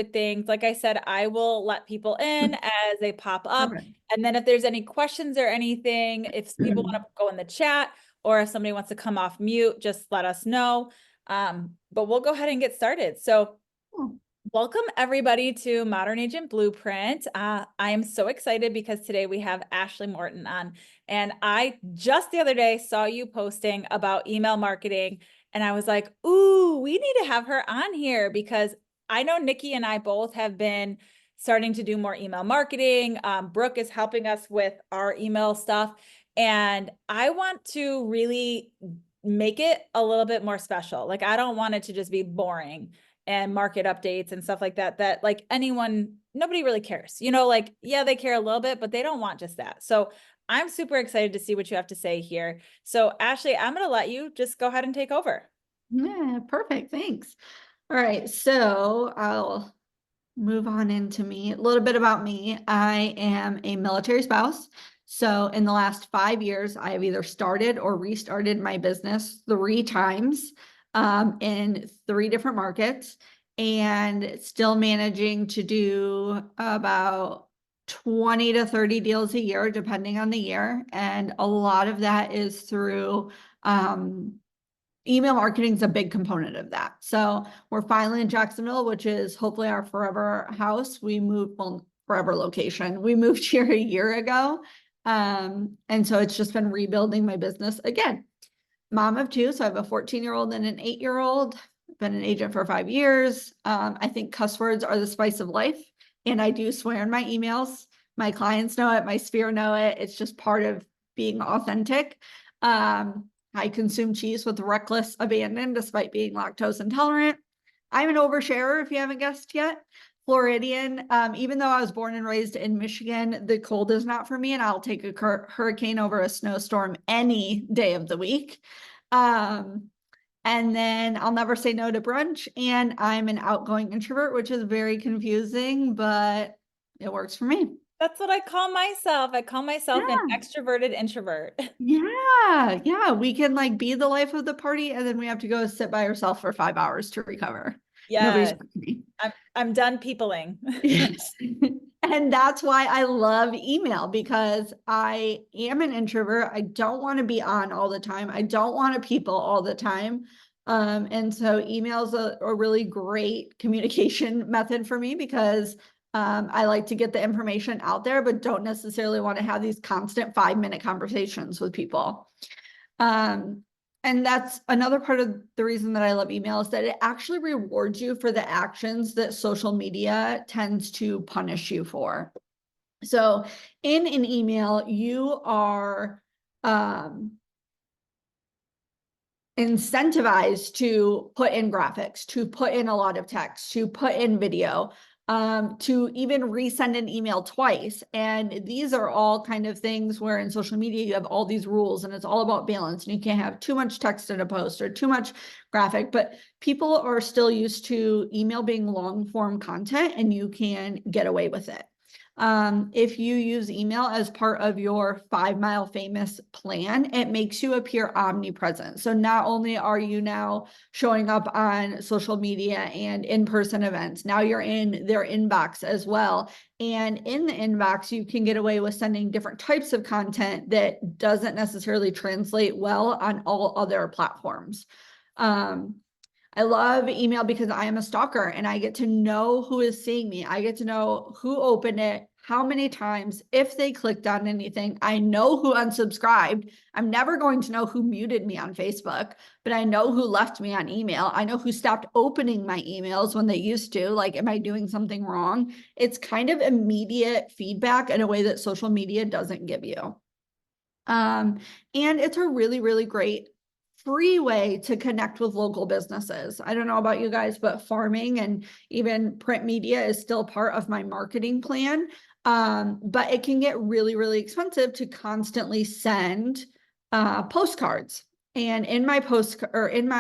things. Like I said, I will let people in as they pop up. Perfect. And then if there's any questions or anything, if people want to go in the chat or if somebody wants to come off mute, just let us know. But we'll go ahead and get started. So welcome everybody to Modern Agent Blueprint. I am so excited because today we have Ashley Morton on. And I just the other day saw you posting about email marketing. And I was like, ooh, we need to have her on here because I know Nikki and I both have been starting to do more email marketing. Brooke is helping us with our email stuff. And I want to really make it a little bit more special. Like, I don't want it to just be boring and market updates and stuff like that, that like nobody really cares, like, yeah, they care a little bit, but they don't want just that. So I'm super excited to see what you have to say here. So Ashley, I'm going to let you just go ahead and take over. Yeah, perfect. Thanks. All right. So I'll move on into me. A little bit about me. I am a military spouse. So in the last 5 years, I have either started or restarted my business 3 times in 3 different markets, and still managing to do about 20 to 30 deals a year, depending on the year. And a lot of that is through email marketing is a big component of that. So we're finally in Jacksonville, which is hopefully our forever house. We moved, well, forever location. We moved here a year ago. And so it's just been rebuilding my business again. Mom of two, so I have a 14-year-old and an 8-year-old. Been an agent for 5 years. I think cuss words are the spice of life, and I do swear in my emails. My clients know it, my sphere know it. It's just part of being authentic. I consume cheese with reckless abandon despite being lactose intolerant. I'm an oversharer, if you haven't guessed yet. Floridian. Even though I was born and raised in Michigan, the cold is not for me, and I'll take a hurricane over a snowstorm any day of the week. And then I'll never say no to brunch, and I'm an outgoing introvert, which is very confusing, but it works for me. That's what I call myself. I call myself an Yeah. extroverted introvert. Yeah, we can like be the life of the party, and then we have to go sit by ourselves for 5 hours to recover. Nobody's Yes, with me. I'm done peopling. Yes. And that's why I love email, because I am an introvert. I don't want to be on all the time. I don't want to people all the time. And so email is a really great communication method for me, because I like to get the information out there, but don't necessarily want to have these constant 5-minute conversations with people. And that's another part of the reason that I love email, is that it actually rewards you for the actions that social media tends to punish you for. So in an email, you are incentivized to put in graphics, to put in a lot of text, to put in video, to even resend an email twice. And these are all kind of things where in social media, you have all these rules, and it's all about balance, and you can't have too much text in a post or too much graphic, but people are still used to email being long form content, and you can get away with it. If you use email as part of your 5 Mile Famous plan, it makes you appear omnipresent. So not only are you now showing up on social media and in-person events, now you're in their inbox as well. And in the inbox, you can get away with sending different types of content that doesn't necessarily translate well on all other platforms. I love email because I am a stalker, and I get to know who is seeing me. I get to know who opened it, how many times, if they clicked on anything. I know who unsubscribed. I'm never going to know who muted me on Facebook, but I know who left me on email. I know who stopped opening my emails when they used to. Like, am I doing something wrong? It's kind of immediate feedback in a way that social media doesn't give you. And it's a really, really great free way to connect with local businesses. I don't know about you guys, but farming and even print media is still part of my marketing plan. But it can get really, really expensive to constantly send postcards. And in my print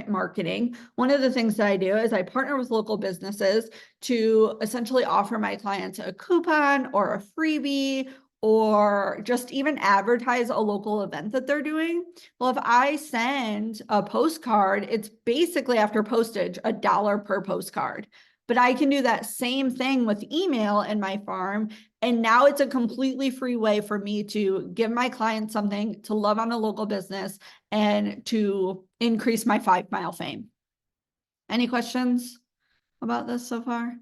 marketing, one of the things that I do is I partner with local businesses to essentially offer my clients a coupon or a freebie, or just even advertise a local event that they're doing. Well, if I send a postcard, it's basically, after postage, $1 per postcard. but I can do that same thing with email in my farm. And now it's a completely free way for me to give my clients something, to love on a local business, and to increase my 5 mile fame. Any questions about this so far?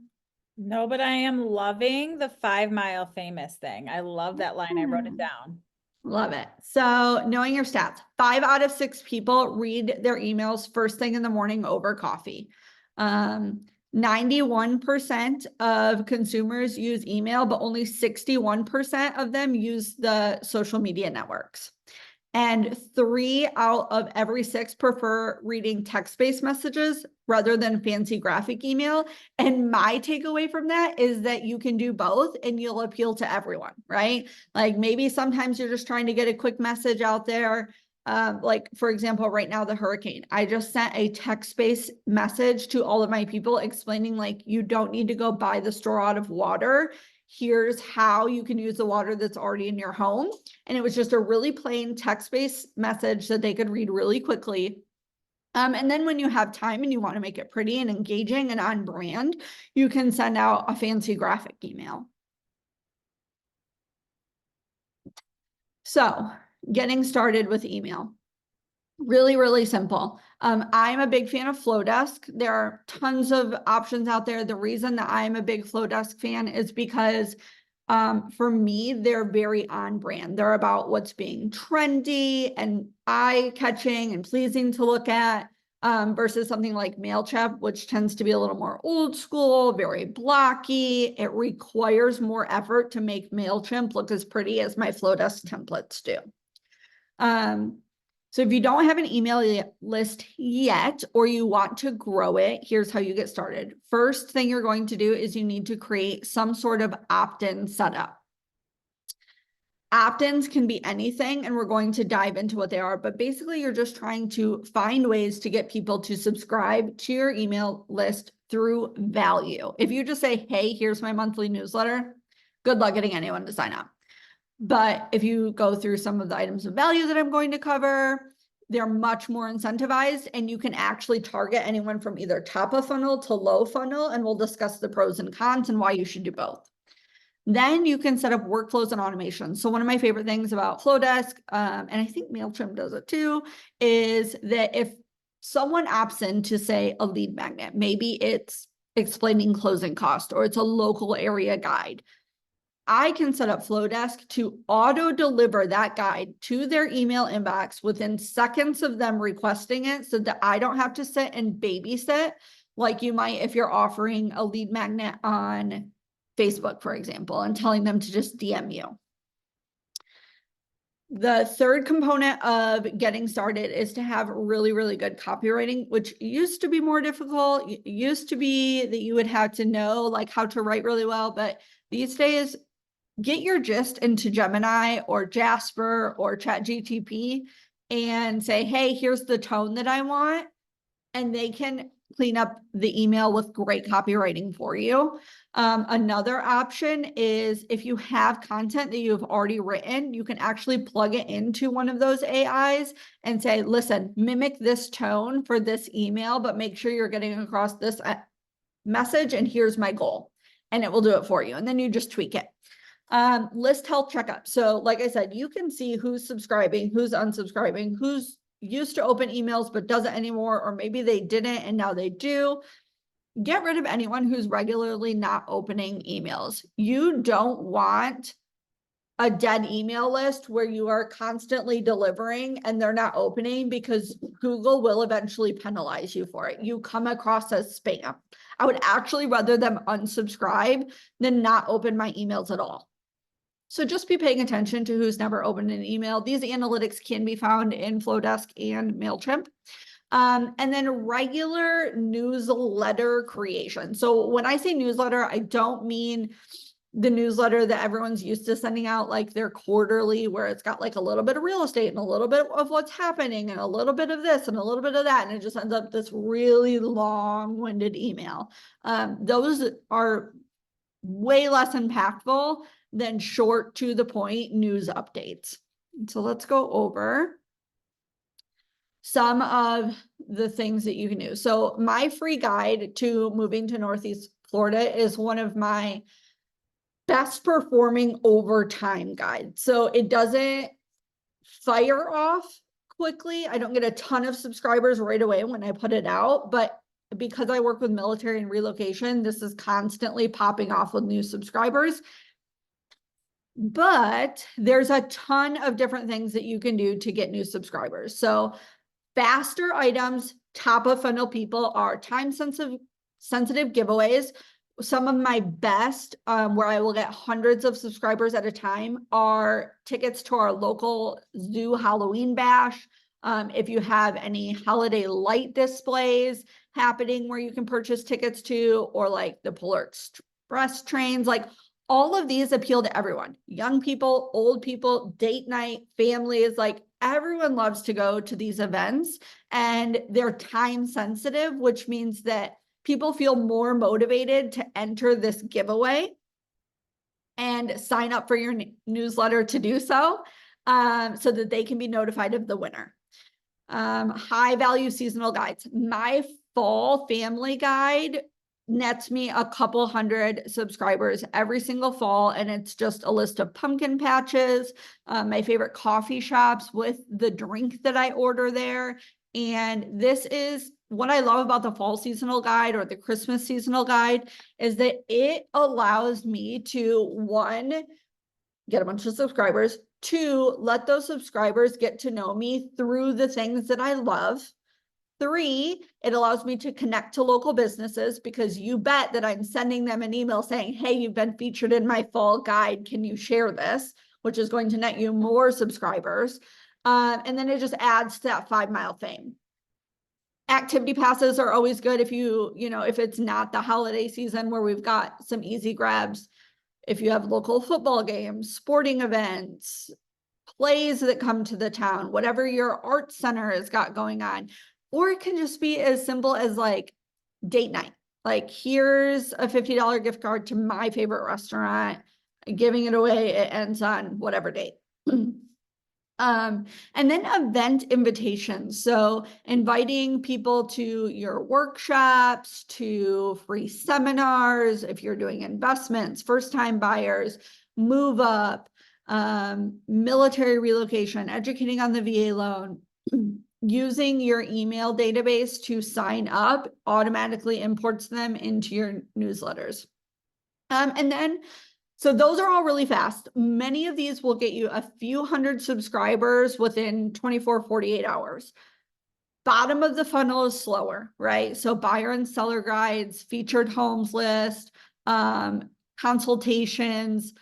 No, but I am loving the 5 mile famous thing. I love that line. I wrote it down. Love it. So knowing your stats, 5 out of 6 people read their emails first thing in the morning over coffee. 91% of consumers use email, but only 61% of them use the social media networks. And 3 out of every 6 prefer reading text-based messages rather than fancy graphic email. And my takeaway from that is that you can do both and you'll appeal to everyone, right? Like maybe sometimes you're just trying to get a quick message out there. Like for example, right now, the hurricane, I just sent a text-based message to all of my people explaining like, you don't need to go buy the straw out of water. Here's how you can use the water that's already in your home. And it was just a really plain text-based message that they could read really quickly. And then when you have time and you want to make it pretty and engaging and on brand, you can send out a fancy graphic email. So getting started with email. Really, really simple. I'm a big fan of Flowdesk. There are tons of options out there. The reason that I'm a big Flowdesk fan is because for me, they're very on brand. They're about what's being trendy and eye-catching and pleasing to look at, versus something like MailChimp, which tends to be a little more old school, very blocky. It requires more effort to make MailChimp look as pretty as my Flowdesk templates do. So if you don't have an email list yet, or you want to grow it, here's how you get started. First thing you're going to do is you need to create some sort of opt-in setup. Opt-ins can be anything, and we're going to dive into what they are, but basically you're just trying to find ways to get people to subscribe to your email list through value. If you just say, hey, here's my monthly newsletter, good luck getting anyone to sign up. But if you go through some of the items of value that I'm going to cover, they're much more incentivized, and you can actually target anyone from either top of funnel to low funnel, and we'll discuss the pros and cons and why you should do both. Then you can set up workflows and automation. So one of my favorite things about Flowdesk, and I think MailChimp does it too, is that if someone opts in to say a lead magnet, maybe it's explaining closing cost or it's a local area guide, I can set up Flowdesk to auto deliver that guide to their email inbox within seconds of them requesting it, so that I don't have to sit and babysit like you might if you're offering a lead magnet on Facebook, for example, and telling them to just DM you. The third component of getting started is to have really, really good copywriting, which used to be more difficult. It used to be that you would have to know like how to write really well, but these days, get your gist into Gemini or Jasper or ChatGPT and say, hey, here's the tone that I want. And they can clean up the email with great copywriting for you. Another option is if you have content that you've already written, you can actually plug it into one of those AIs and say, listen, mimic this tone for this email, but make sure you're getting across this message, and here's my goal. And it will do it for you. And then you just tweak it. List health checkup. So like I said, you can see who's subscribing, who's unsubscribing, who's used to open emails but doesn't anymore, or maybe they didn't and now they do. Get rid of anyone who's regularly not opening emails. You don't want a dead email list where you are constantly delivering and they're not opening, because Google will eventually penalize you for it. You come across as spam. I would actually rather them unsubscribe than not open my emails at all. So just be paying attention to who's never opened an email. These analytics can be found in Flowdesk and MailChimp. And then regular newsletter creation. So when I say newsletter, I don't mean the newsletter that everyone's used to sending out, like their quarterly, where it's got like a little bit of real estate and a little bit of what's happening and a little bit of this and a little bit of that. And it just ends up this really long-winded email. Those are way less impactful than short to the point news updates. So let's go over some of the things that you can do. So my free guide to moving to Northeast Florida is one of my best performing over time guides. So it doesn't fire off quickly. I don't get a ton of subscribers right away when I put it out, but because I work with military and relocation, this is constantly popping off with new subscribers. But there's a ton of different things that you can do to get new subscribers. So faster items, top of funnel people are time sensitive giveaways. Some of my best, where I will get hundreds of subscribers at a time, are tickets to our local zoo Halloween bash. If you have any holiday light displays happening where you can purchase tickets to, or like the Polar Express trains, like all of these appeal to everyone, young people, old people, date night, families, like everyone loves to go to these events, and they're time sensitive, which means that people feel more motivated to enter this giveaway and sign up for your newsletter to do so, so that they can be notified of the winner. High value seasonal guides. My fall family guide nets me a couple hundred subscribers every single fall, and it's just a list of pumpkin patches, my favorite coffee shops with the drink that I order there. And this is what I love about the fall seasonal guide or the Christmas seasonal guide, is that it allows me to, one, get a bunch of subscribers, two, let those subscribers get to know me through the things that I love. Three, it allows me to connect to local businesses, because you bet that I'm sending them an email saying, hey, you've been featured in my fall guide. Can you share this? Which is going to net you more subscribers. And then it just adds to that 5 mile fame. Activity passes are always good if if it's not the holiday season, where we've got some easy grabs. If you have local football games, sporting events, plays that come to the town, whatever your art center has got going on. Or it can just be as simple as like date night. Like, here's a $50 gift card to my favorite restaurant, giving it away. It ends on whatever date. And then event invitations. So inviting people to your workshops, to free seminars, if you're doing investments, first-time buyers, move up, military relocation, educating on the VA loan. Using your email database to sign up automatically imports them into your newsletters. So those are all really fast. Many of these will get you a few hundred subscribers within 24, 48 hours. Bottom of the funnel is slower, right? So buyer and seller guides, featured homes list, consultations.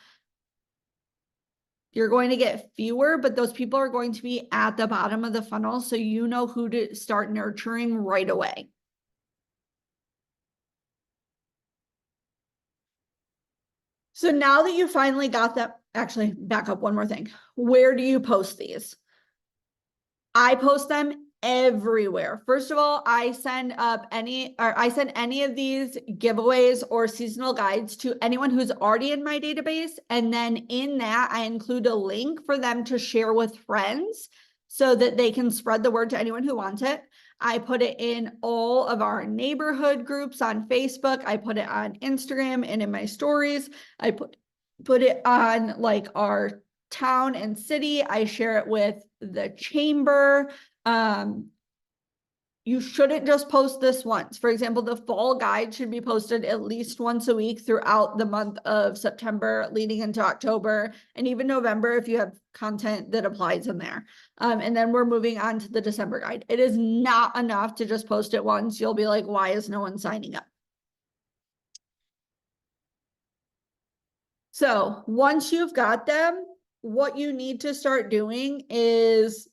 You're going to get fewer, but those people are going to be at the bottom of the funnel, so you know who to start nurturing right away. So now that you finally got that, actually back up one more thing. Where do you post these? I post them everywhere. First of all, I send any of these giveaways or seasonal guides to anyone who's already in my database. And then in that, I include a link for them to share with friends so that they can spread the word to anyone who wants it. I put it in all of our neighborhood groups on Facebook. I put it on Instagram and in my stories. I put it on like our town and city. I share it with the chamber. You shouldn't just post this once. For example, the fall guide should be posted at least once a week throughout the month of September, leading into October, and even November if you have content that applies in there. And then we're moving on to the December guide. It is not enough to just post it once. You'll be like, why is no one signing up? So once you've got them, what you need to start doing is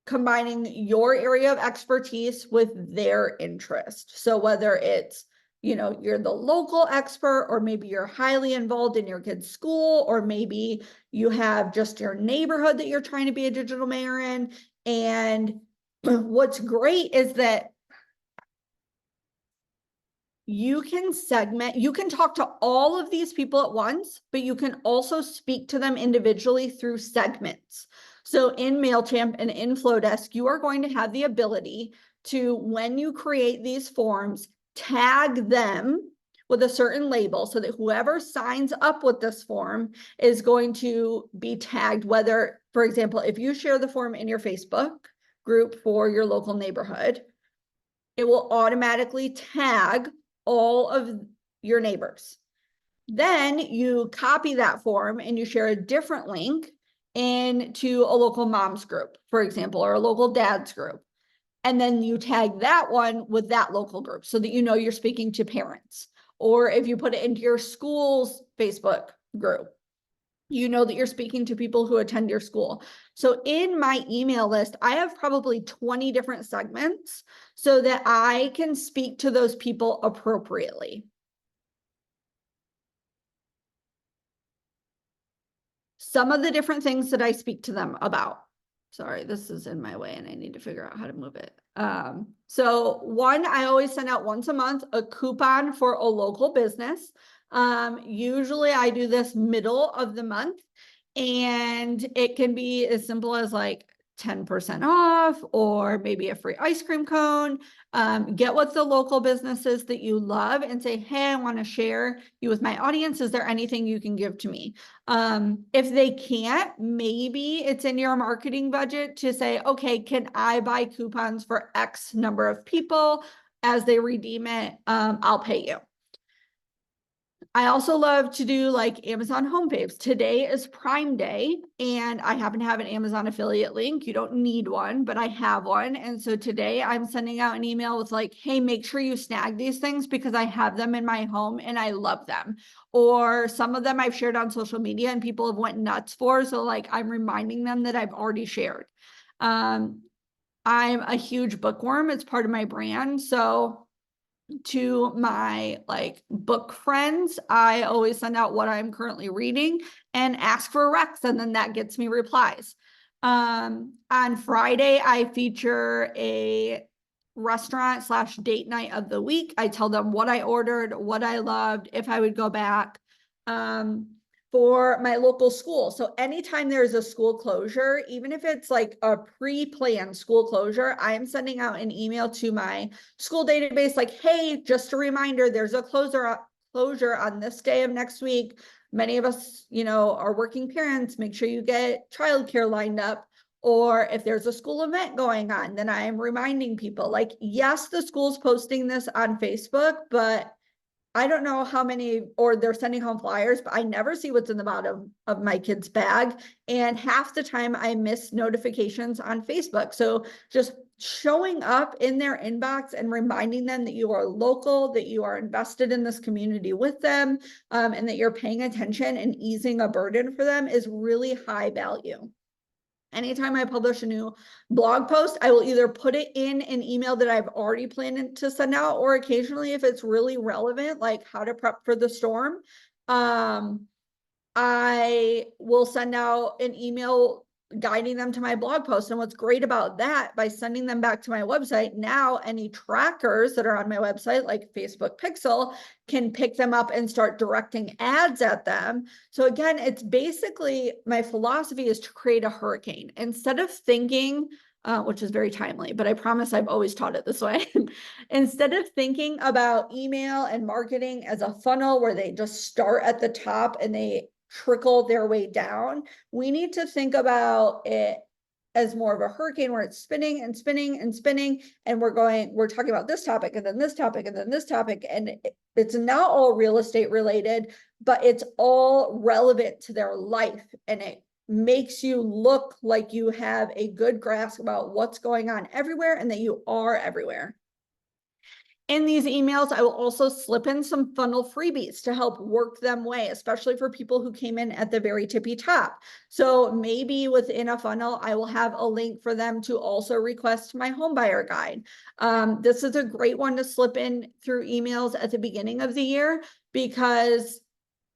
combining your area of expertise with their interest. So whether it's, you're the local expert, or maybe you're highly involved in your kid's school, or maybe you have just your neighborhood that you're trying to be a digital mayor in. And what's great is that you can talk to all of these people at once, but you can also speak to them individually through segments. So in MailChimp and in Flowdesk, you are going to have the ability to, when you create these forms, tag them with a certain label so that whoever signs up with this form is going to be tagged, whether, for example, if you share the form in your Facebook group for your local neighborhood, it will automatically tag all of your neighbors. Then you copy that form and you share a different link into a local mom's group, for example, or a local dad's group. And then you tag that one with that local group so that you know you're speaking to parents. Or if you put it into your school's Facebook group, you know that you're speaking to people who attend your school. So in my email list, I have probably 20 different segments so that I can speak to those people appropriately. Some of the different things that I speak to them about. Sorry, this is in my way and I need to figure out how to move it. So one, I always send out once a month a coupon for a local business. Usually I do this middle of the month, and it can be as simple as like 10% off or maybe a free ice cream cone. Get with the local businesses that you love and say, hey, I want to share you with my audience. Is there anything you can give to me? If they can't, maybe it's in your marketing budget to say, okay, can I buy coupons for X number of people? As they redeem it, I'll pay you. I also love to do like Amazon home faves. Today is Prime Day, and I happen to have an Amazon affiliate link. You don't need one, but I have one. And so today I'm sending out an email with like, hey, make sure you snag these things because I have them in my home and I love them. Or some of them I've shared on social media and people have went nuts for. So like I'm reminding them that I've already shared. I'm a huge bookworm. It's part of my brand. So to my like book friends, I always send out what I'm currently reading and ask for recs, and then that gets me replies. On Friday, I feature a restaurant / date night of the week. I tell them what I ordered, what I loved, if I would go back. For my local school. So anytime there's a school closure, even if it's like a pre-planned school closure, I'm sending out an email to my school database like, hey, just a reminder, there's a closure on this day of next week. Many of us, are working parents. Make sure you get childcare lined up. Or if there's a school event going on, then I am reminding people like, yes, the school's posting this on Facebook, but I don't know how many, or they're sending home flyers, but I never see what's in the bottom of my kid's bag. And half the time I miss notifications on Facebook. So just showing up in their inbox and reminding them that you are local, that you are invested in this community with them, and that you're paying attention and easing a burden for them is really high value. Anytime I publish a new blog post, I will either put it in an email that I've already planned to send out, or occasionally if it's really relevant, like how to prep for the storm, I will send out an email guiding them to my blog post. And what's great about that, by sending them back to my website, now any trackers that are on my website, like Facebook Pixel, can pick them up and start directing ads at them. So again, it's basically, my philosophy is to create a hurricane. Instead of thinking, which is very timely, but I promise I've always taught it this way. Instead of thinking about email and marketing as a funnel where they just start at the top and they trickle their way down, we need to think about it as more of a hurricane where it's spinning and spinning and spinning, and we're talking about this topic and then this topic and then this topic, and it's not all real estate related, but it's all relevant to their life, and it makes you look like you have a good grasp about what's going on everywhere and that you are everywhere. In these emails, I will also slip in some funnel freebies to help work them way, especially for people who came in at the very tippy top. So maybe within a funnel, I will have a link for them to also request my home buyer guide. This is a great one to slip in through emails at the beginning of the year, because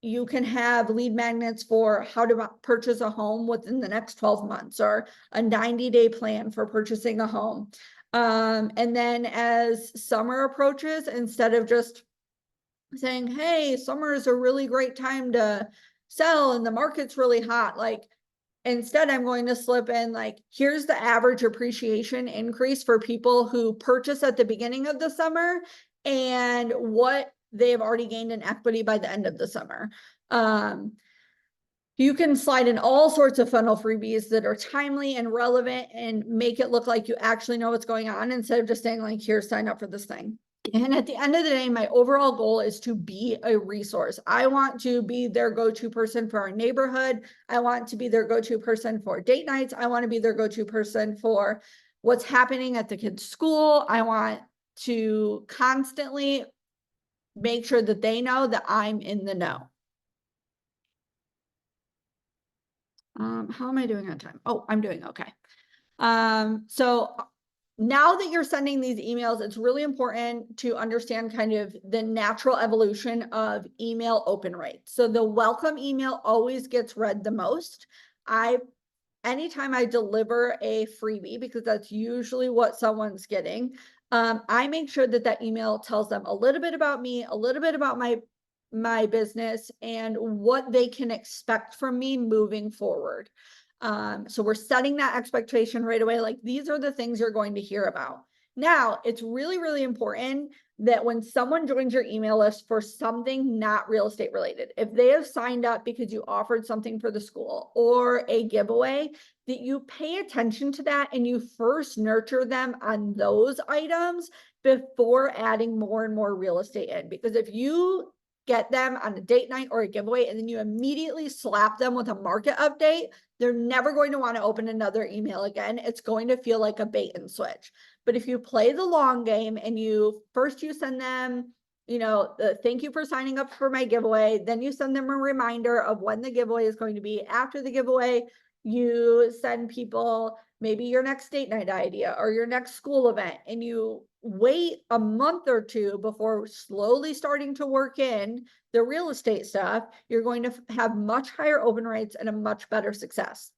you can have lead magnets for how to purchase a home within the next 12 months, or a 90-day plan for purchasing a home. And then as summer approaches, instead of just saying, hey, summer is a really great time to sell and the market's really hot, like, instead I'm going to slip in like, here's the average appreciation increase for people who purchase at the beginning of the summer, and what they have already gained an equity by the end of the summer. You can slide in all sorts of funnel freebies that are timely and relevant and make it look like you actually know what's going on instead of just saying like, here, sign up for this thing. And at the end of the day, my overall goal is to be a resource. I want to be their go-to person for our neighborhood. I want to be their go-to person for date nights. I want to be their go-to person for what's happening at the kids' school. I want to constantly make sure that they know that I'm in the know. How am I doing on time? Oh, I'm doing okay. So now that you're sending these emails, it's really important to understand kind of the natural evolution of email open rates. So the welcome email always gets read the most. Anytime I deliver a freebie, because that's usually what someone's getting, I make sure that that email tells them a little bit about me, a little bit about my business, and what they can expect from me moving forward. So we're setting that expectation right away. Like, these are the things you're going to hear about. Now, it's really, really important that when someone joins your email list for something not real estate related, if they have signed up because you offered something for the school or a giveaway, that you pay attention to that and you first nurture them on those items before adding more and more real estate in. Because if you get them on a date night or a giveaway and then you immediately slap them with a market update, they're never going to want to open another email again. It's going to feel like a bait and switch. But if you play the long game and you send them, thank you for signing up for my giveaway, then you send them a reminder of when the giveaway is going to be. After the giveaway, you send people maybe your next date night idea or your next school event, and you wait a month or two before slowly starting to work in the real estate stuff. You're going to have much higher open rates and a much better success,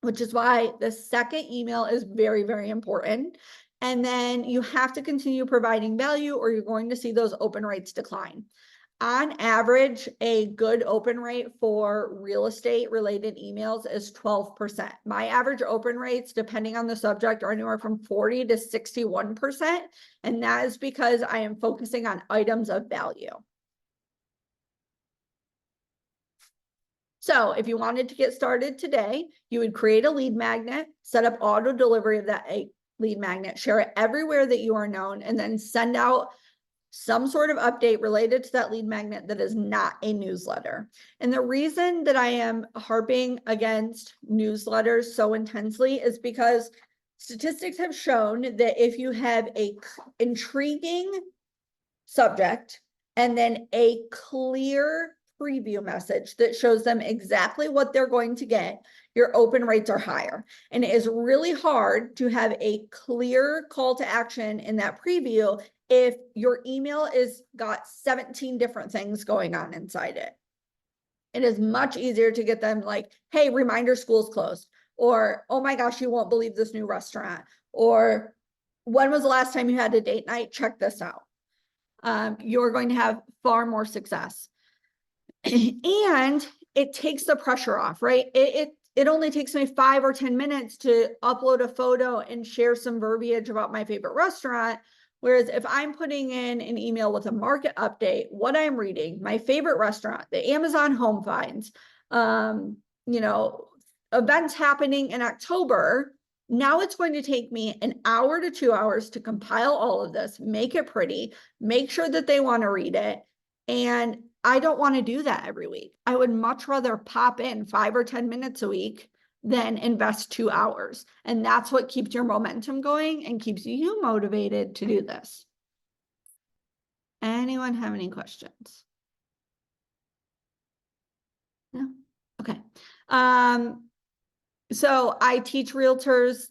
which is why the second email is very, very important. And then you have to continue providing value or you're going to see those open rates decline. On average, a good open rate for real estate related emails is 12%. My average open rates, depending on the subject, are anywhere from 40 to 61%. And that is because I am focusing on items of value. So if you wanted to get started today, you would create a lead magnet, set up auto delivery of that lead magnet, share it everywhere that you are known, and then send out some sort of update related to that lead magnet that is not a newsletter. And the reason that I am harping against newsletters so intensely is because statistics have shown that if you have a intriguing subject and then a clear preview message that shows them exactly what they're going to get, your open rates are higher. And it is really hard to have a clear call to action in that preview if your email is got 17 different things going on inside it. It is much easier to get them like, hey, reminder, school's closed, or oh my gosh, you won't believe this new restaurant, or when was the last time you had a date night? Check this out. You're going to have far more success. And it takes the pressure off, right? It only takes me 5 or 10 minutes to upload a photo and share some verbiage about my favorite restaurant. Whereas if I'm putting in an email with a market update, what I'm reading, my favorite restaurant, the Amazon home finds, events happening in October, now it's going to take me an hour to 2 hours to compile all of this, make it pretty, make sure that they want to read it. And I don't want to do that every week. I would much rather pop in 5 or 10 minutes a week than invest 2 hours. And that's what keeps your momentum going and keeps you motivated to do this. Anyone have any questions? No? Okay. So I teach realtors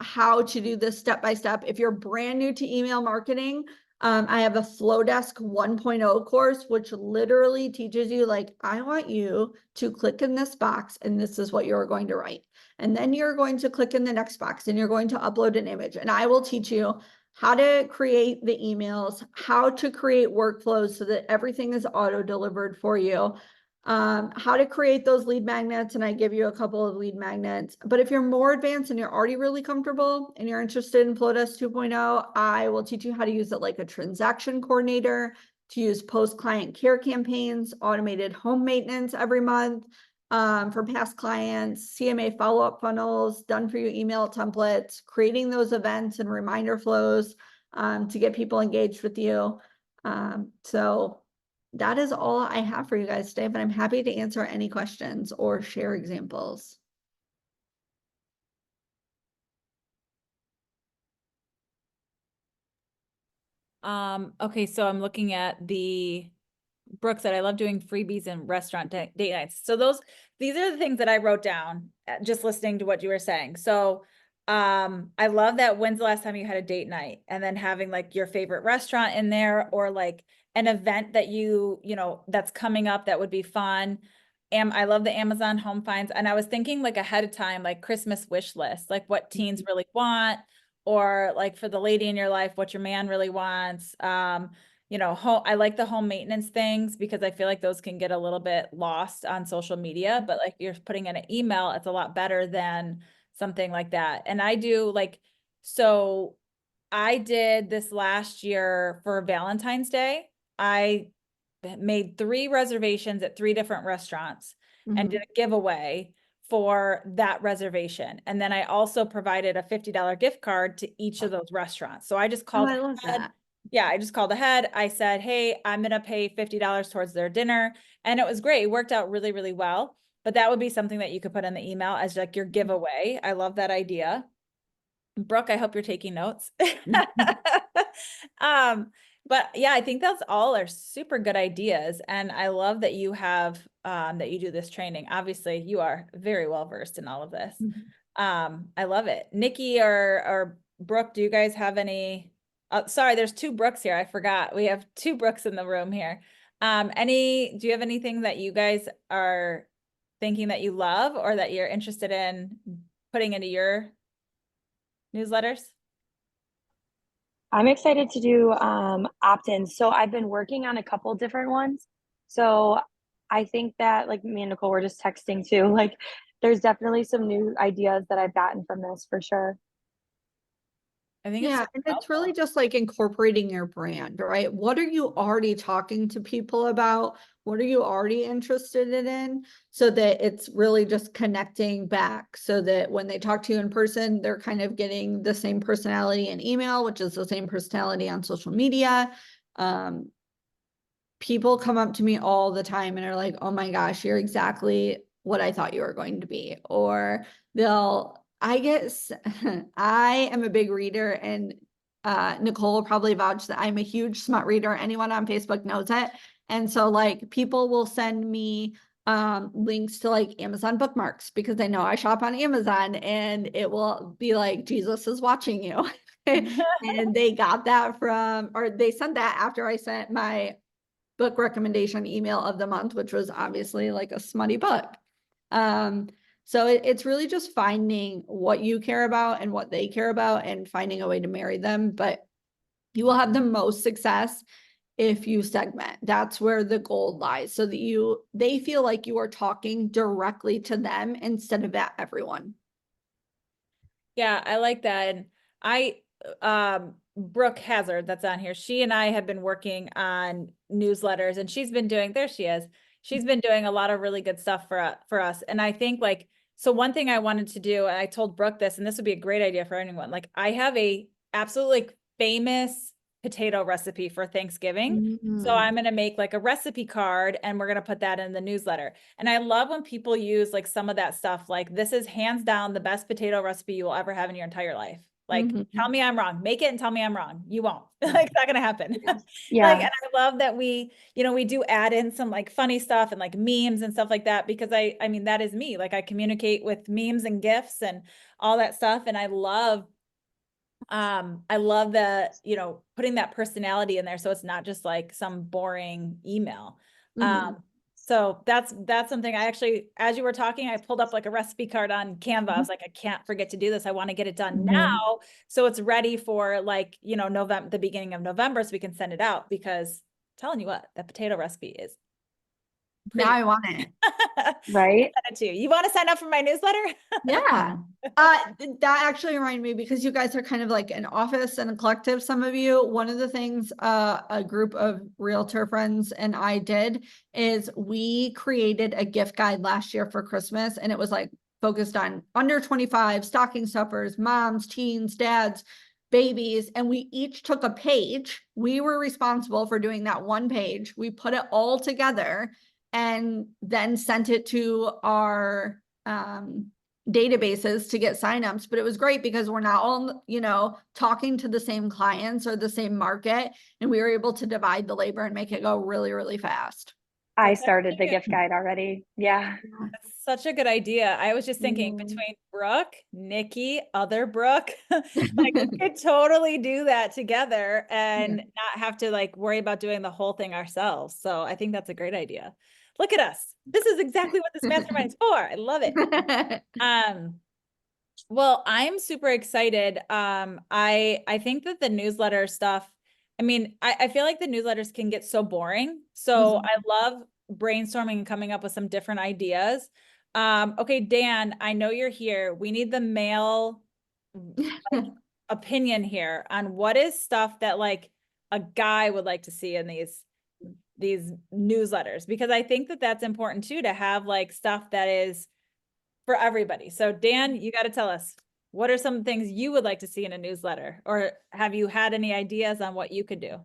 how to do this step by step. If you're brand new to email marketing, I have a Flowdesk 1.0 course, which literally teaches you, like, I want you to click in this box and this is what you're going to write. And then you're going to click in the next box and you're going to upload an image. And I will teach you how to create the emails, how to create workflows so that everything is auto delivered for you, how to create those lead magnets, and I give you a couple of lead magnets. But if you're more advanced and you're already really comfortable and you're interested in Flowdesk 2.0, I will teach you how to use it like a transaction coordinator to use post-client care campaigns, automated home maintenance every month, for past clients, CMA follow-up funnels, done for you email templates, creating those events and reminder flows, to get people engaged with you. So that is all I have for you guys today, but I'm happy to answer any questions or share examples. Okay, so I'm looking at the Brooke said, I love doing freebies and restaurant date nights. So these are the things that I wrote down just listening to what you were saying. So, I love that. When's the last time you had a date night? And then having like your favorite restaurant in there, or like an event that you know, that's coming up that would be fun. I love the Amazon home finds. And I was thinking like ahead of time, like Christmas wish list, like what teens really want, or like for the lady in your life, what your man really wants. You know, I like the home maintenance things because I feel like those can get a little bit lost on social media, but like you're putting in an email, it's a lot better than something like that. And I do like, so I did this last year for Valentine's Day. I made 3 reservations at 3 different restaurants and did a giveaway for that reservation. And then I also provided a $50 gift card to each of those restaurants. So I just Oh, called I love ahead. that. Yeah, I just called ahead. I said, hey, I'm going to pay $50 towards their dinner. And it was great. It worked out really, really well. But that would be something that you could put in the email as like your giveaway. I love that idea. Brooke, I hope you're taking notes. Um, but yeah, I think that's all are super good ideas. And I love that you have, that you do this training. Obviously, you are very well versed in all of this. I love it. Nikki or Brooke, do you guys have any, sorry, there's 2 Brooks here. I forgot. We have 2 Brooks in the room here. Do you have anything that you guys are thinking that you love or that you're interested in putting into your newsletters? I'm excited to do opt-ins. So I've been working on a couple different ones. So I think that like me and Nicole were just texting too. Like there's definitely some new ideas that I've gotten from this for sure. I think it's Yeah, super and it's really helpful. just like incorporating your brand, right? What are you already talking to people about? What are you already interested in? So that it's really just connecting back so that when they talk to you in person, they're kind of getting the same personality in email, which is the same personality on social media. Um, People come up to me all the time and are like, oh my gosh, you're exactly what I thought you were going to be. Or I am a big reader, and Nicole will probably vouch that I'm a huge smut reader. Anyone on Facebook knows it. And so like people will send me links to like Amazon bookmarks because they know I shop on Amazon, and it will be like, Jesus is watching you. And they got that or they sent that after I sent my book recommendation email of the month, which was obviously like a smutty book. So it's really just finding what you care about and what they care about and finding a way to marry them. But you will have the most success if you segment. That's where the gold lies, so that they feel like you are talking directly to them instead of at everyone. Yeah, I like that. And Brooke Hazard that's on here, she and I have been working on newsletters, and there she is. She's been doing a lot of really good stuff for us. And I think like, so one thing I wanted to do, and I told Brooke this, and this would be a great idea for anyone. Like I have a absolutely like, famous potato recipe for Thanksgiving. So I'm going to make like a recipe card and we're going to put that in the newsletter. And I love when people use like some of that stuff, like this is hands down the best potato recipe you will ever have in your entire life. Like, tell me I'm wrong, make it and tell me I'm wrong. You won't. Like, it's not going to happen. Like, Yeah. and I love that we do add in some like funny stuff and like memes and stuff like that, because I mean, that is me. Like I communicate with memes and GIFs and all that stuff. And I love putting that personality in there, so it's not just like some boring email. So that's something I actually, as you were talking, I pulled up like a recipe card on Canva. I was like, I can't forget to do this. I want to get it done now, so it's ready for like, November, the beginning of November, so we can send it out, because I'm telling you what, that potato recipe is Now pretty. I want it. Right? Send it to you. You want to sign up for my newsletter? Yeah. That actually reminded me, because you guys are kind of like an office and a collective, some of you, one of the things a group of realtor friends and I did is we created a gift guide last year for Christmas, and it was like focused on under 25, stocking stuffers, moms, teens, dads, babies, and we each took a page. We were responsible for doing that one page. We put it all together and then sent it to our databases to get signups. But it was great because we're not all, talking to the same clients or the same market, and we were able to divide the labor and make it go really, really fast. I That's started the actually gift guide already. Yeah. That's such a good idea. I was just thinking between Brooke, Nikki, other Brooke, like we could totally do that together and not have to like worry about doing the whole thing ourselves. So I think that's a great idea. Look at us. This is exactly what this mastermind is for. I love it. Well, I'm super excited. I think that the newsletter stuff, I mean, I feel like the newsletters can get so boring. So I love brainstorming and coming up with some different ideas. Okay, Dan, I know you're here. We need the male like, opinion here on what is stuff that like a guy would like to see in these newsletters, because I think that that's important too, to have like stuff that is for everybody. So Dan, you got to tell us, what are some things you would like to see in a newsletter, or have you had any ideas on what you could do?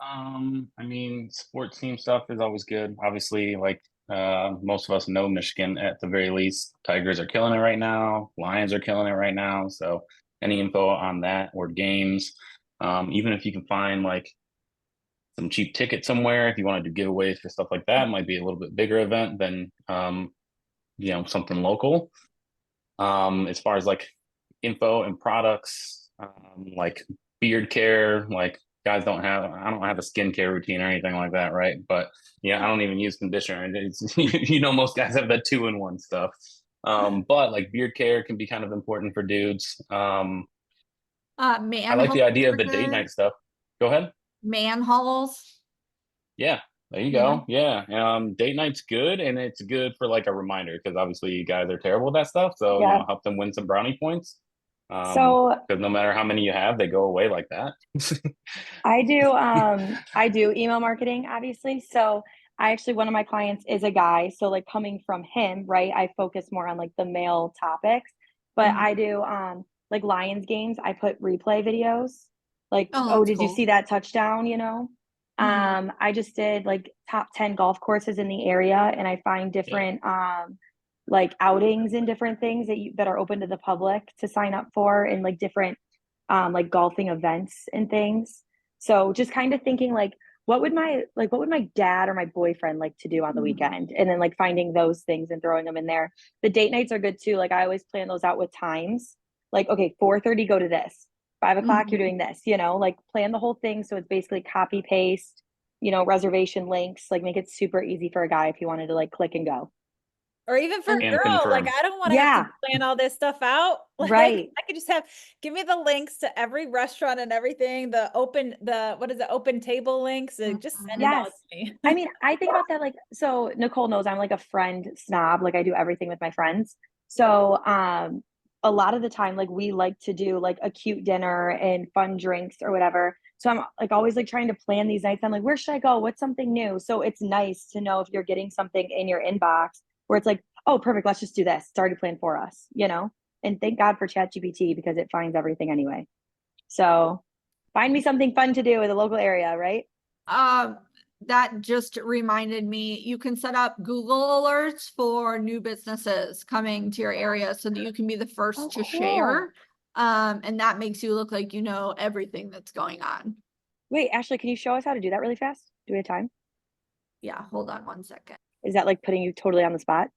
I mean, sports team stuff is always good. Obviously, like most of us know, Michigan at the very least, Tigers are killing it right now. Lions are killing it right now. So any info on that or games, even if you can find like some cheap tickets somewhere, if you want to do giveaways for stuff like that, it might be a little bit bigger event than something local. As far as like info and products, like beard care, like I don't have a skincare routine or anything like that, right? But yeah, I don't even use conditioner. And it's most guys have that 2-in-1 stuff. But like beard care can be kind of important for dudes. I like the idea of the date night stuff. Go ahead. Manholes. Yeah, there you Yeah. go. Yeah. Date night's good, and it's good for like a reminder, because obviously you guys are terrible at that stuff. So, Yeah. help them win some brownie points. So Because no matter how many you have, they go away like that. I do email marketing, obviously. So I actually, one of my clients is a guy. So like coming from him, right? I focus more on like the male topics, but I do like Lions games. I put replay videos like, Oh, oh, that's did you cool. see that touchdown? Mhm. I just did like top 10 golf courses in the area, and I find different like outings and different things that are open to the public to sign up for, and like different like golfing events and things. So just kind of thinking like what would my dad or my boyfriend like to do on the weekend, and then like finding those things and throwing them in there. The date nights are good too. Like I always plan those out with times. Like, okay, 4:30 go to this. 5 o'clock you're doing this, like plan the whole thing so it's basically copy paste, reservation links, like make it super easy for a guy if he wanted to like click and go. Or even for a And girl, like confirm. I don't want to have Yeah, to plan all this stuff out. Like right. I could just give me the links to every restaurant and everything, what is it, open table links, just send it all Yes. to me. I mean, I think about that like, so Nicole knows I'm like a friend snob, like I do everything with my friends. So, a lot of the time, like we like to do like a cute dinner and fun drinks or whatever. So I'm like always like trying to plan these nights. I'm like, where should I go? What's something new? So it's nice to know if you're getting something in your inbox where it's like, oh, perfect, let's just do this. It's already planned for us. And thank God for ChatGPT because it finds everything anyway. So find me something fun to do in the local area, right? Um, that just reminded me, you can set up Google alerts for new businesses coming to your area so that you can be the first Oh, to cool. share. And that makes you look like you know everything that's going on. Wait, Ashley, can you show us how to do that really fast? Do we have time? Yeah, hold on one second. Is that like putting you totally on the spot?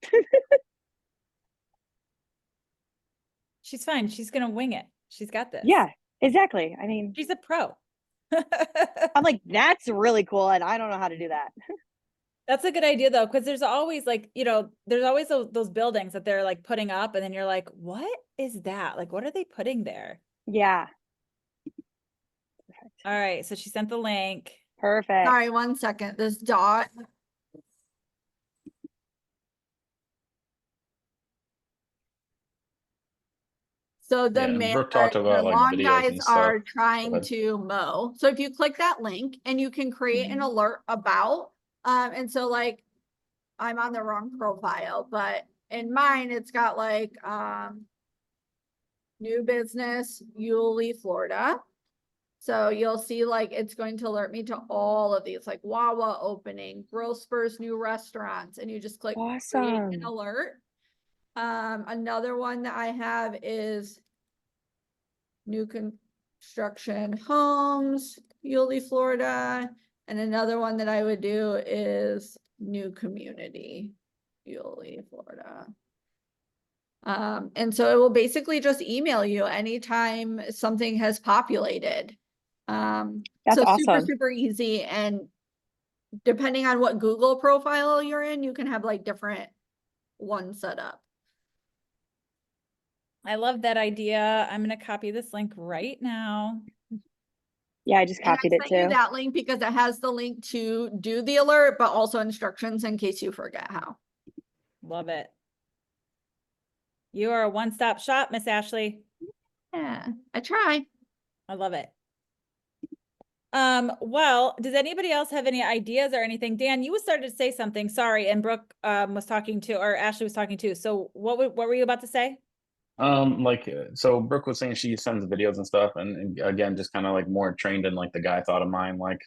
She's fine. She's gonna wing it. She's got this. Yeah, exactly. I mean, She's a pro. I'm like, that's really cool. And I don't know how to do that. That's a good idea though, because there's always like, there's always those buildings that they're like putting up, and then you're like, what is that? Like, what are they putting there? Yeah. Perfect. All right, so she sent the link. Perfect. Sorry, one second. This dot. So the Yeah, Brooke talked the about like lawn videos guys and stuff. are Go trying ahead. to mow. So if you click that link and you can create an Mhm. alert about, and so like I'm on the wrong profile, but in mine it's got like new business, Yulee, Florida. So you'll see like it's going to alert me to all of these, like Wawa opening, Growth Spurs new restaurants, and you just click create an Awesome. alert. Another one that I have is new construction homes, Yulee, Florida. And another one that I would do is new community, Yulee, Florida. And so it will basically just email you anytime something has populated. That's So super, awesome. super easy. And depending on what Google profile you're in, you can have like different ones set up. I love that idea. I'm going to copy this link right now. Yeah, I just And I copied it sent you too. that link because it has the link to do the alert, but also instructions in case you forget how. Love it. You are a one-stop shop, Miss Ashley. Yeah, I try. I love it. Well, does anybody else have any ideas or anything? Dan, you started to say something, sorry, and Brooke was talking to, or Ashley was talking to. So what were you about to say? So Brooke was saying she sends videos and stuff, and again, just kind of like more trained in like the guy thought of mine, like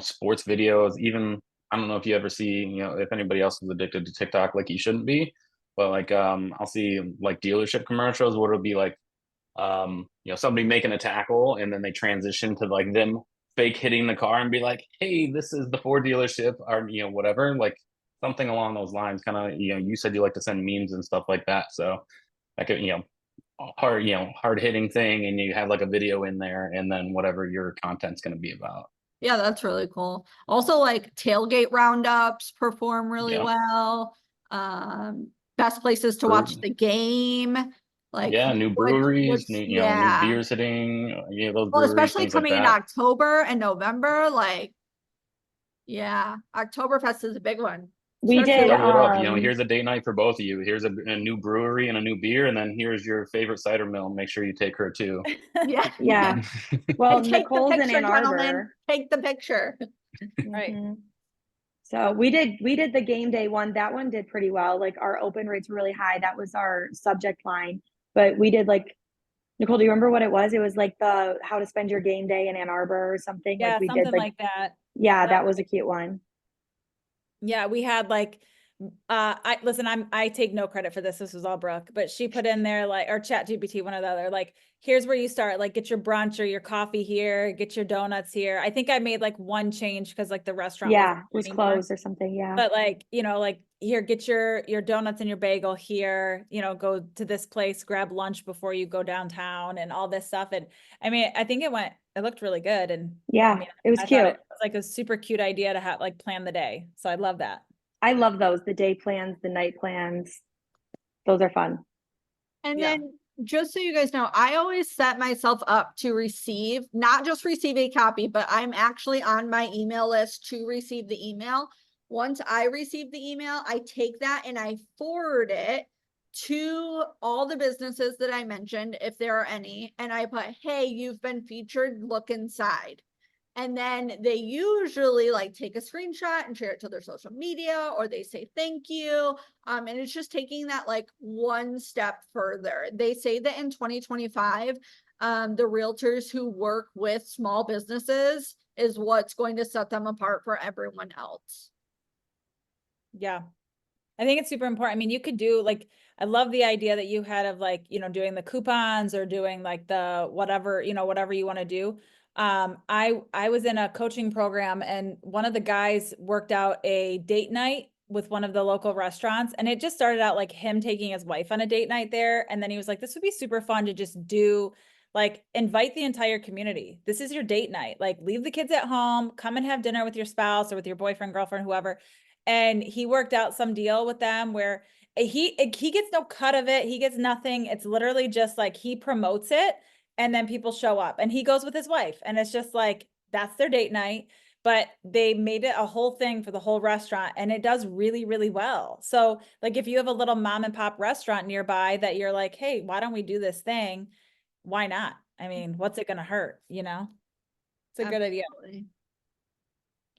sports videos. Even I don't know if you ever see, if anybody else is addicted to TikTok, like you shouldn't be, but like I'll see like dealership commercials where it'll be like somebody making a tackle, and then they transition to like them fake hitting the car and be like, hey, this is the Ford dealership, or whatever, like something along those lines. Kind of, you said you like to send memes and stuff like that, so like a hard hitting thing, and you have like a video in there, and then whatever your content's going to be about. Yeah, that's really cool. Also, like tailgate roundups perform really Yeah. well. Best places to watch the game. Like Yeah, new breweries, what's new yeah. beers hitting, those Well, breweries, especially things like coming in that. October and November, like yeah, Oktoberfest is a big one. We Especially did, Double it up, here's a date night for both of you. Here's a new brewery and a new beer, and then here's your favorite cider mill. Make sure you take her too. yeah. yeah. Well, And take the Nicole's in picture, Ann gentlemen. Arbor. Take the picture. Right. Mhm. So we did the game day one. That one did pretty well. Like our open rates were really high. That was our subject line. But we did like, Nicole, do you remember what it was? It was like the how to spend your game day in Ann Arbor or something. Like Yeah, we did something like, like that. yeah, that was a Right. cute one. Yeah, we had like I take no credit for this. This was all Brooke, but she put in there like, or Chat GPT, one or the other, like, here's where you start, like get your brunch or your coffee here, get your donuts here. I think I made like one change because like the restaurant wasn't Yeah, it was anymore. closed or something. Yeah. But like, like here, get your donuts and your bagel here, go to this place, grab lunch before you go downtown and all this stuff. And I mean, I think it looked really good. And I Yeah, mean, it was I thought cute. it was like a super cute idea to have like plan the day. So I love that. I love those, the day plans, the night plans. Those are fun. And Yeah. then just so you guys know, I always set myself up to receive, not just receive a copy, but I'm actually on my email list to receive the email. Once I receive the email, I take that and I forward it to all the businesses that I mentioned, if there are any, and I put, hey, you've been featured, look inside. And then they usually like take a screenshot and share it to their social media, or they say thank you. And it's just taking that like one step further. They say that in 2025, the realtors who work with small businesses is what's going to set them apart for everyone else. Yeah. I think it's super important. I mean, you could do like, I love the idea that you had of like, doing the coupons or doing like the whatever, whatever you want to do. I was in a coaching program and one of the guys worked out a date night with one of the local restaurants, and it just started out like him taking his wife on a date night there. And then he was like, this would be super fun to just do, like, invite the entire community. This is your date night. Like, leave the kids at home, come and have dinner with your spouse or with your boyfriend, girlfriend, whoever. And he worked out some deal with them where he gets no cut of it. He gets nothing. It's literally just like he promotes it and then people show up and he goes with his wife, and it's just like that's their date night. but they made it a whole thing for the whole restaurant and it does really, really well. So like if you have a little mom and pop restaurant nearby that you're like, hey, why don't we do this thing? Why not? I mean, what's it gonna hurt, you know? It's a good idea. Absolutely.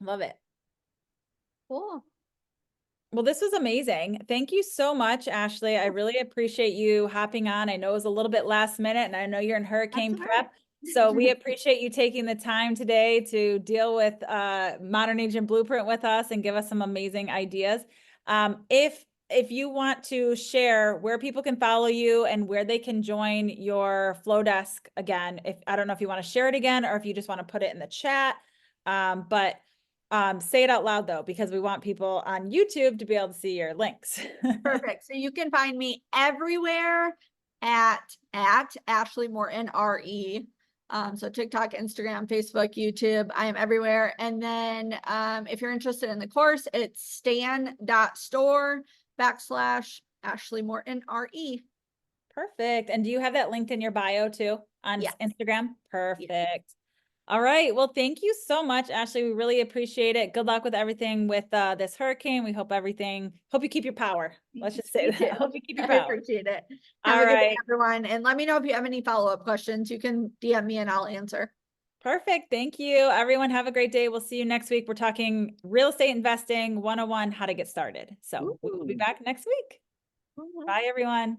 Love it. Cool. Well, this was amazing. Thank you so much, Ashley. I really appreciate you hopping on. I know it was a little bit last minute and I know you're in hurricane That's all prep. So we appreciate you taking the time today to deal with Modern Agent Blueprint with us and give us some amazing ideas. If you want to share where people can follow you and where they can join your flow desk again, if I don't know if you want to share it again or if you just want to put it in the chat. Say it out loud though, because we want people on YouTube to be able to see your links. Perfect. So you can find me everywhere at Ashley Morton RE. So TikTok, Instagram, Facebook, YouTube, I am everywhere. And then if you're interested in the course, it's stan.store/Ashley Morton RE. Perfect. And do you have that linked in your bio too on Yes. Instagram? Perfect. All right. Well, thank you so much, Ashley. We really appreciate it. Good luck with everything with this hurricane. We hope you keep your power. Let's just say Me that. too. Hope you keep your I power. appreciate it. All Have a good day, right. everyone. And let me know if you have any follow-up questions. You can DM me and I'll answer. Perfect. Thank you. Everyone have a great day. We'll see you next week. We're talking real estate investing 101, how to get started. So we will be Ooh. back next week. Bye, everyone.